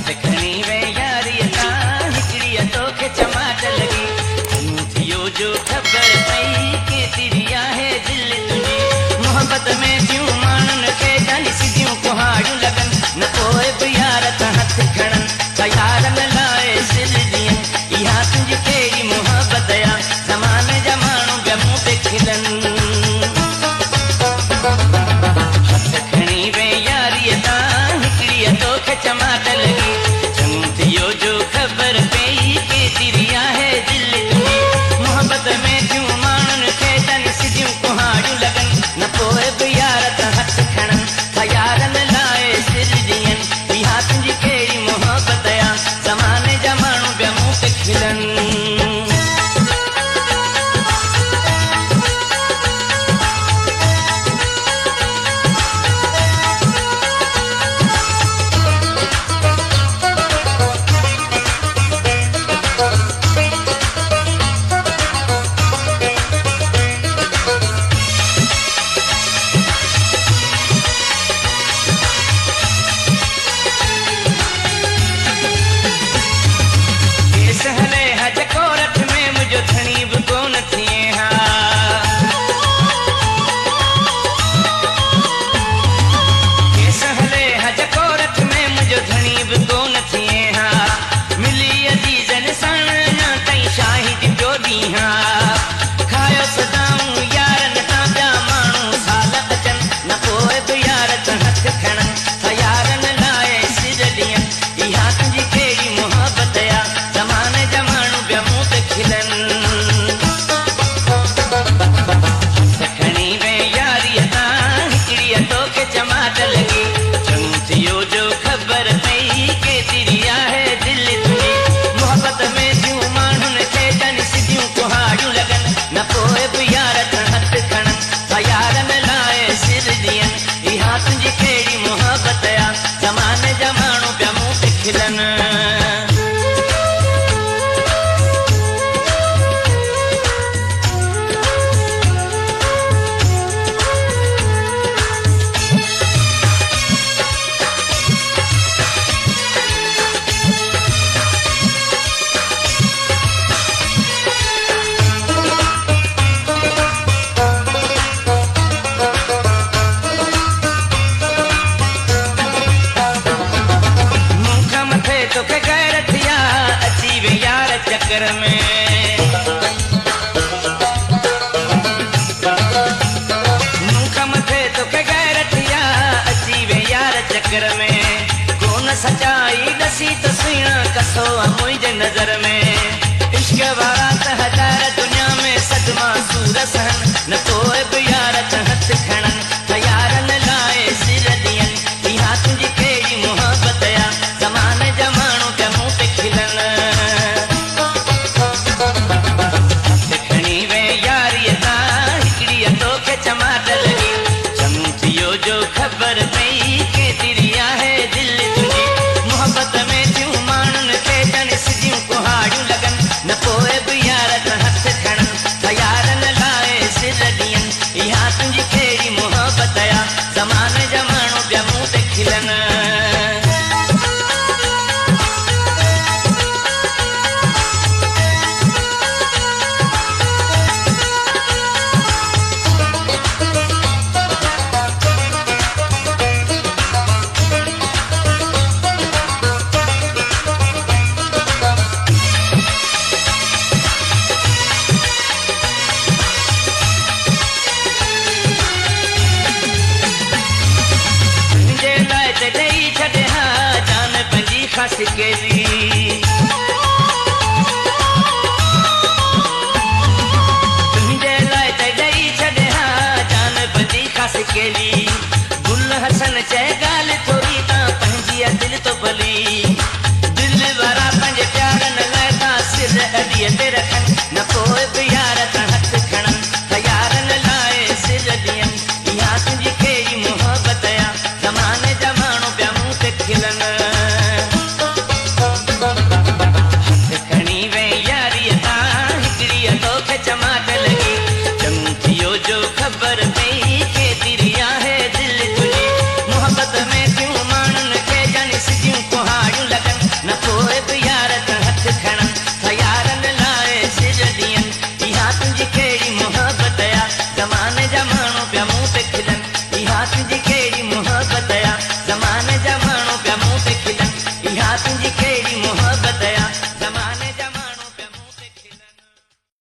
खणी वे यारी ता हिकड़ी तोखे चमाट लगी थियो जो खबर पई के तेरी आहे दिल तुझी मोहब्बत में थियूं माण्हुनि खे जानी सिधियूं कुहाड़ियूं लगन न पोइ बि यार त हथ खणन यारनि लाइ सिर ॾियनि इहा तुंहिंजी कहिड़ी मोहब्बत आ ज़माने जा माण्हू ॿिया मूं ते खिलनि खणी वे यारी ता हिकड़ी तोखे चमाट लगी थियो जो खबर पई के तेरी आहे दिल तुझी मोहब्बत में थियूं माण्हुनि खे जानी सिधियूं कुहाड़ियूं लगन न पोइ बि यार त हथ खणन यारनि लाइ सिर ॾियनि इहा तुंहिंजी कहिड़ी मोहब्बत आ ज़माने जा माण्हू ॿिया मूं ते खिलनि सचाई दसी तस्वीर कसो मुझे नजर में इश्क वारा त हजार दुनिया में सदमा सूर सहन न कोई भी यार त हथ खणन यारनि लाइ सिर ॾियनि इहा तुंहिंजी कहिड़ी मोहब्बत आ ज़माने जा माण्हू ॿिया मूं ते खिलनि खणी वे यारी ता हिकड़ी तोखे चमाट लगी चङो थियो जो खबर पई के तेरी आहे दिल मोहब्बत में थियूं माण्हुनि खे जानी सिधियूं कुहाड़ियूं लगन न पोइ बि यार त हथ खणन यारनि लाइ सिर ॾियनि इहा तुंहिंजी कहिड़ी मोहब्बत आ ज़माने जा माण्हू ॿिया मूं ते खिलनि खास केली तुंहिंजे लाइ त ॾेई छॾे हा जान पंहिंजी खास केली गुल हसन चए ॻाल्हि थोरी तां पंहिंजी दिलि तो भली दिलि वारा पंहिंजे प्यारनि लाइ तां सिर अॾीअ ते रखनि न पोइ बि यार त हथ खणनि यारनि लाइ सिर ॾियनि इहा तुंहिंजी कहिड़ी मोहब्बत आ ज़माने जा माण्हू ॿिया मूं ते खिलनि चमाट लगी चङो थियो जो खबर पई के तेरी आहे दिल तुझी मोहब्बत में थियूं माण्हुनि खे जानी सिधियूं कुहाड़ियूं तुझी